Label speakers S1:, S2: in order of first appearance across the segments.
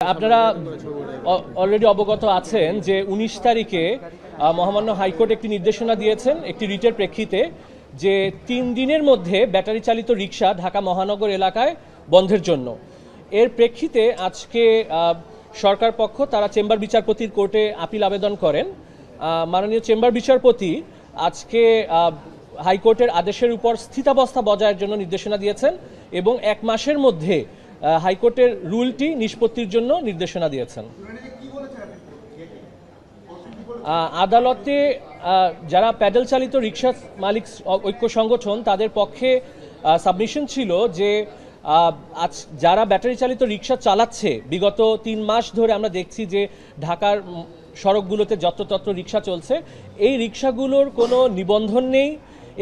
S1: আপনারা অলরেডি অবগত আছেন যে ১৯ তারিখে মহামান্য হাইকোর্ট একটি নির্দেশনা দিয়েছেন একটি রিটের প্রেক্ষিতে যে ৩ দিনের মধ্যে ব্যাটারি চালিত রিক্সা ঢাকা মহানগর এলাকায় বন্ধের জন্য। এর প্রেক্ষিতে আজকে সরকার পক্ষ তারা চেম্বার বিচারপতির কোর্টে আপিল আবেদন করেন। মাননীয় চেম্বার বিচারপতি আজকে হাইকোর্টের আদেশের উপর স্থিতাবস্থা বজায়ের জন্য নির্দেশনা দিয়েছেন এবং ১ মাসের মধ্যে হাইকোর্টের রুলটি নিষ্পত্তির জন্য নির্দেশনা দিয়েছেন। আদালতে যারা প্যাডেল চালিত রিক্সা মালিক ঐক্য সংগঠন তাদের পক্ষে সাবমিশন ছিল যে যারা ব্যাটারি চালিত রিক্সা চালাচ্ছে বিগত ৩ মাস ধরে আমরা দেখছি যে ঢাকার সড়কগুলোতে যত্রতত্র রিক্সা চলছে, এই রিক্সাগুলোর কোনো নিবন্ধন নেই,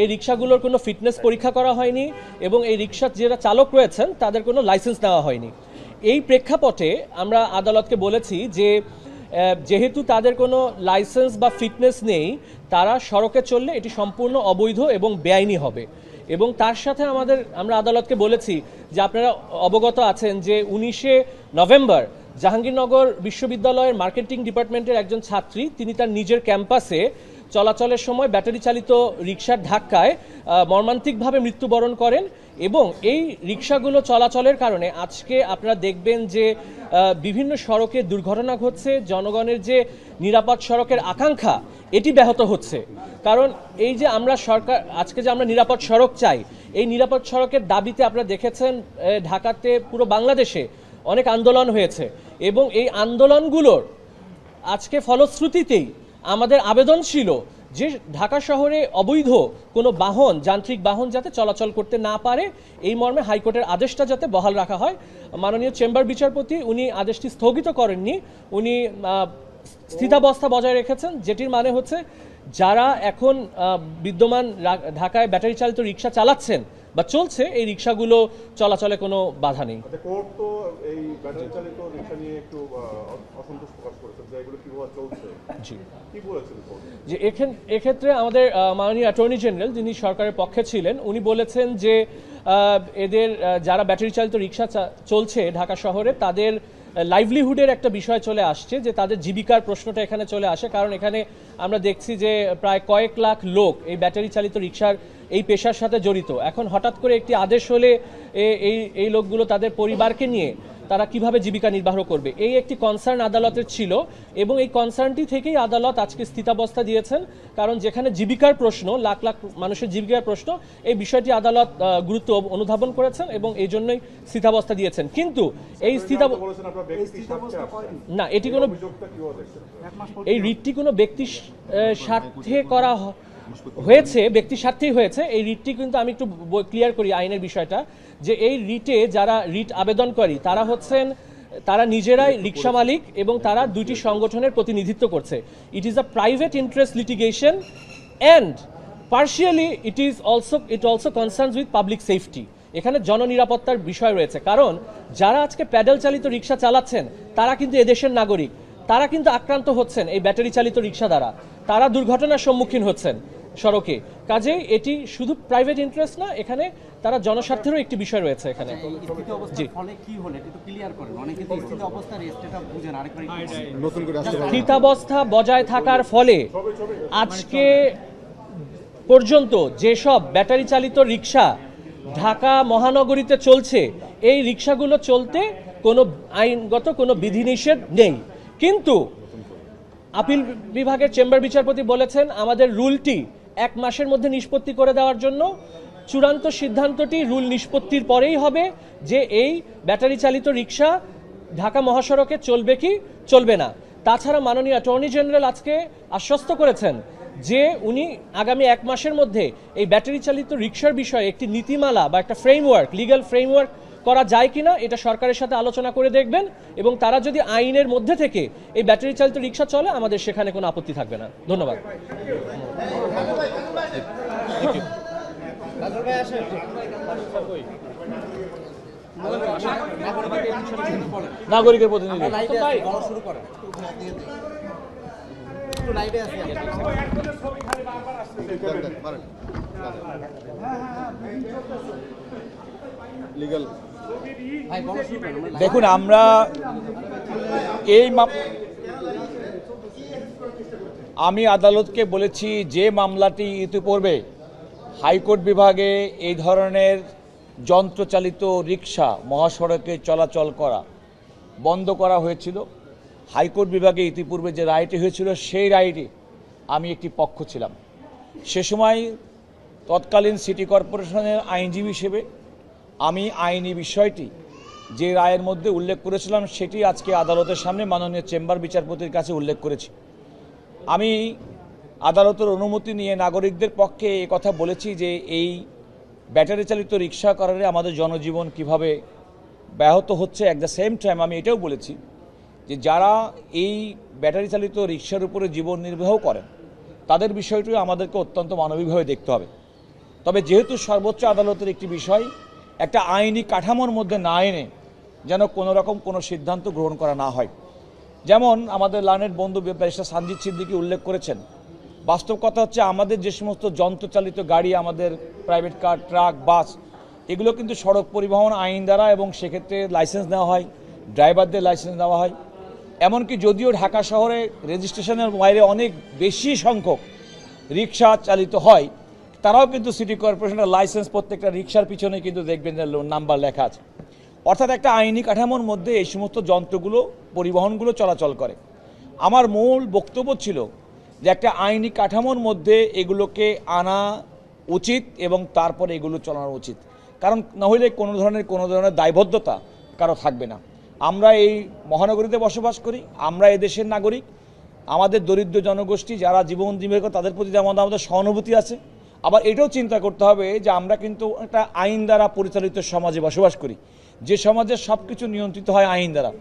S1: এই রিক্সাগুলোর কোনো ফিটনেস পরীক্ষা করা হয়নি এবং এই রিক্সার যারা চালক রয়েছেন তাদের কোনো লাইসেন্স নেওয়া হয়নি। এই প্রেক্ষাপটে আমরা আদালতকে বলেছি যে যেহেতু তাদের কোনো লাইসেন্স বা ফিটনেস নেই, তারা সড়কে চললে এটি সম্পূর্ণ অবৈধ এবং বেআইনি হবে। এবং তার সাথে আমরা আদালতকে বলেছি যে আপনারা অবগত আছেন যে ১৯শে নভেম্বর জাহাঙ্গীরনগর বিশ্ববিদ্যালয়ের মার্কেটিং ডিপার্টমেন্টের একজন ছাত্রী তিনি তার নিজের ক্যাম্পাসে চলাচলের সময় ব্যাটারি চালিত রিক্সার ধাক্কায় মর্মান্তিকভাবে মৃত্যুবরণ করেন এবং এই রিক্সাগুলো চলাচলের কারণে আজকে আপনারা দেখবেন যে বিভিন্ন সড়কে দুর্ঘটনা ঘটছে, জনগণের যে নিরাপদ সড়কের আকাঙ্ক্ষা এটি ব্যাহত হচ্ছে। কারণ এই যে আমরা সরকার আজকে যে আমরা নিরাপদ সড়ক চাই, এই নিরাপদ সড়কের দাবিতে আপনারা দেখেছেন ঢাকাতে পুরো বাংলাদেশে অনেক আন্দোলন হয়েছে এবং এই আন্দোলনগুলোর আজকে ফলশ্রুতিতেই আমাদের আবেদন ছিল যে ঢাকা শহরে অবৈধ কোনো বাহন, যান্ত্রিক বাহন যাতে চলাচল করতে না পারে, এই মর্মে হাইকোর্টের আদেশটা যাতে বহাল রাখা হয়। মাননীয় চেম্বার বিচারপতি উনি আদেশটি স্থগিত করেননি, উনি স্থিতাবস্থা বজায় রেখেছেন, যেটির মানে হচ্ছে যারা এখন বিদ্যমান ঢাকায় ব্যাটারি চালিত রিক্সা চালাচ্ছেন বা চলছে, এই রিক্সাগুলো চলাচলে কোনো বাধা নেই।
S2: কোর্ট তো এই ব্যাটারি চালিত রিক্সা নিয়ে একটু অসন্তোষ প্রকাশ করেছে যে এগুলো কিভাবে চলছে। জি, কি বলেছেন কোর্ট? যে
S1: এক্ষেত্রে আমাদের মাননীয় অ্যাটর্নি জেনারেল যিনি সরকারের পক্ষে ছিলেন উনি বলেছেন যে এদের যারা ব্যাটারি চালিত রিক্সা চলছে ঢাকা শহরে তাদের লাইভলিহুডের একটা বিষয় চলে আসছে, যে তাদের জীবিকার প্রশ্নটা এখানে চলে আসে। কারণ এখানে আমরা দেখছি যে প্রায় কয়েক লাখ লোক এই ব্যাটারি চালিত রিক্সার এই পেশার সাথে জড়িত। এখন হঠাৎ করে একটি আদেশ হলে এই লোকগুলো তাদের পরিবারকে নিয়ে তারা কিভাবে জীবিকা নির্বাহ করবে, এই একটি কনসার্ন আদালতের ছিল এবং এই কনসার্নটি থেকেই আদালত আজকে স্থিতাবস্থা দিয়েছেন। কারণ যেখানে জীবিকার প্রশ্ন, লাখ লাখ মানুষের জীবিকার প্রশ্ন, এই বিষয়টি আদালত গুরুত্ব অনুধাবন করেছেন এবং এই জন্যই স্থিতাবস্থা দিয়েছেন। কিন্তু এই না, এটি কোনো এই রিটটি কোনো ব্যক্তি স্বার্থে করা হয়েছে, ব্যক্তি স্বার্থেই হয়েছে। এই রিটটি কিন্তু আমি একটু ক্লিয়ার করি আইনের বিষয়টা, যে এই রিটে যারা রিট আবেদন করে তারা নিজেরাই রিক্সা মালিক এবং তারা দুইটি সংগঠনের প্রতিনিধিত্ব করছে। It is a private interest litigation and partially it also concerns with public safety. এখানে জননিরাপত্তার বিষয় রয়েছে। কারণ যারা আজকে প্যাডেল চালিত রিক্সা চালাচ্ছেন তারা কিন্তু এদেশের নাগরিক, তারা কিন্তু আক্রান্ত হচ্ছেন এই ব্যাটারি চালিত রিক্সা দ্বারা, তারা দুর্ঘটনার সম্মুখীন হচ্ছেন সড়কে। কাজেই এটি শুধু প্রাইভেট ইন্টারেস্ট না, এখানে তারা জনস্বার্থেরও একটি বিষয় রয়েছে এখানে। স্থিতাবস্থা বজায় থাকার ফলে আজকে পর্যন্ত যেসব ব্যাটারি চালিত রিক্সা ঢাকা মহানগরীতে চলছে, এই রিক্সাগুলো চলতে কোনো আইনগত কোনো বিধিনিষেধ নেই। কিন্তু আপিল বিভাগের চেম্বার বিচারপতি বলেছেন আমাদের রুলটি 1 মাসের মধ্যে নিষ্পত্তি করে দেওয়ার জন্য। চূড়ান্ত সিদ্ধান্তটি রুল নিষ্পত্তির পরেই হবে যে এই ব্যাটারি চালিত রিক্সা ঢাকা মহাসড়কে চলবে কি চলবে না। তাছাড়া মাননীয় অ্যাটর্নি জেনারেল আজকে আশ্বস্ত করেছেন যে উনি আগামী 1 মাসের মধ্যে এই ব্যাটারি চালিত রিক্সার বিষয়ে একটি নীতিমালা বা একটা ফ্রেমওয়ার্ক, লিগ্যাল ফ্রেমওয়ার্ক করা যায় কিনা এটা সরকারের সাথে আলোচনা করে দেখবেন এবং তারা যদি আইনের মধ্যে থেকে এই ব্যাটারি চালিত রিক্সা চলে আমাদের সেখানে কোনো আপত্তি থাকবে না। ধন্যবাদ। নাগরিকের প্রতিনিধি
S3: দেখুন, আমরা এই আমি আদালতকে বলেছি যে মামলাটি ইতিপূর্বে হাইকোর্ট বিভাগে এই ধরনের যন্ত্রচালিত রিক্সা মহাসড়কে চলাচল করা বন্ধ করা হয়েছিল, হাইকোর্ট বিভাগে ইতিপূর্বে যে রায়টি হয়েছিল সেই রায়টি আমি একটি পক্ষ ছিলাম। সে সময় তৎকালীন সিটি কর্পোরেশনের আইনজীবী হিসেবে আমি আইনি বিষয়টি যে রায়ের মধ্যে উল্লেখ করেছিলাম সেটি আজকে আদালতের সামনে মাননীয় চেম্বার বিচারপতির কাছে উল্লেখ করেছি। আমি আদালতের অনুমতি নিয়ে নাগরিকদের পক্ষে এই কথা বলেছি যে এই ব্যাটারি চালিত রিক্সা কারণে আমাদের জনজীবন কিভাবে ব্যাহত হচ্ছে। অ্যাট দ্য সেম টাইম আমি এটাও বলেছি যে যারা এই ব্যাটারি চালিত রিক্সার উপরে জীবন নির্বাহ করেন তাদের বিষয়টিও আমাদেরকে অত্যন্ত মানবিকভাবে দেখতে হবে। তবে যেহেতু সর্বোচ্চ আদালতের একটি বিষয় একটা আইনি কাঠামোর মধ্যে না এনে যেন কোনো রকম কোনো সিদ্ধান্ত গ্রহণ করা না হয়। যেমন আমাদের লার্নেড বন্ধু ব্যারিস্টার সানজিদ সিদ্দিকী উল্লেখ করেছেন, বাস্তব কথা হচ্ছে আমাদের যে সমস্ত যন্ত্রচালিত গাড়ি, আমাদের প্রাইভেট কার, ট্রাক, বাস, এগুলো কিন্তু সড়ক পরিবহন আইন দ্বারা এবং সেক্ষেত্রে লাইসেন্স নেওয়া হয়, ড্রাইভারদের লাইসেন্স দেওয়া হয়। এমনকি যদিও ঢাকা শহরে রেজিস্ট্রেশনের বাইরে অনেক বেশি সংখ্যক রিক্সা চালিত হয়, তারাও কিন্তু সিটি কর্পোরেশনের লাইসেন্স প্রত্যেকটা রিক্সার পিছনে কিন্তু দেখবেন যে নাম্বার লেখা আছে। অর্থাৎ একটা আইনি কাঠামোর মধ্যে এই সমস্ত যন্ত্রগুলো, পরিবহনগুলো চলাচল করে। আমার মূল বক্তব্য ছিল যে একটা আইনি কাঠামোর মধ্যে এগুলোকে আনা উচিত এবং তারপরে এগুলো চালানো উচিত, কারণ নইলে কোনো ধরনের দায়বদ্ধতা কারো থাকবে না। আমরা এই মহানগরীতে বসবাস করি, আমরা এদেশের নাগরিক, আমাদের দরিদ্র জনগোষ্ঠী যারা জীবন জীবিকা তাদের প্রতি যেমন আমাদের সহানুভূতি আছে, আবার এটাও চিন্তা করতে হবে যে আমরা কিন্তু একটা আইন দ্বারা পরিচালিত সমাজে বসবাস করি, যে সমাজে সব কিছু নিয়ন্ত্রিত হয় আইন দ্বারা।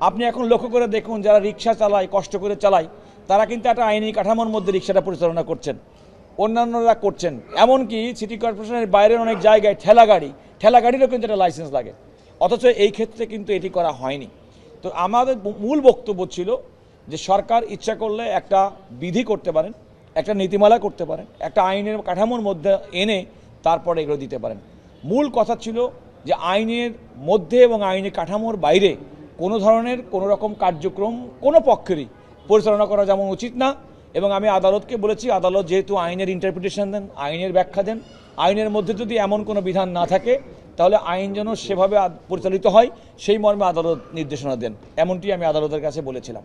S3: আপনি এখন লক্ষ্য করে দেখুন যারা রিক্সা চালায়, কষ্ট করে চালায়, তারা কিন্তু একটা আইনি কাঠামোর মধ্যে রিক্সাটা পরিচালনা করছেন, অন্যান্যরা করছেন। এমনকি সিটি কর্পোরেশনের বাইরের অনেক জায়গায় ঠেলা গাড়িরও কিন্তু একটা লাইসেন্স লাগে, অথচ এই ক্ষেত্রে কিন্তু এটি করা হয়নি। তো আমাদের মূল বক্তব্য ছিল যে সরকার ইচ্ছা করলে একটা বিধি করতে পারেন, একটা নীতিমালা করতে পারেন, একটা আইনের কাঠামোর মধ্যে এনে তারপরে এগুলো দিতে পারেন। মূল কথা ছিল যে আইনের মধ্যে এবং আইনি কাঠামোর বাইরে কোনো ধরনের কোনো রকম কার্যক্রম কোনো পক্ষেরই পরিচালনা করা যেমন উচিত না। এবং আমি আদালতকে বলেছি, আদালত যেহেতু আইনের ইন্টারপ্রিটেশন দেন, আইনের ব্যাখ্যা দেন, আইনের মধ্যে যদি এমন কোনো বিধান না থাকে তাহলে আইন যেন সেভাবে পরিচালিত হয় সেই মর্মে আদালত নির্দেশনা দেন, এমনটি আমি আদালতের কাছে বলেছিলাম।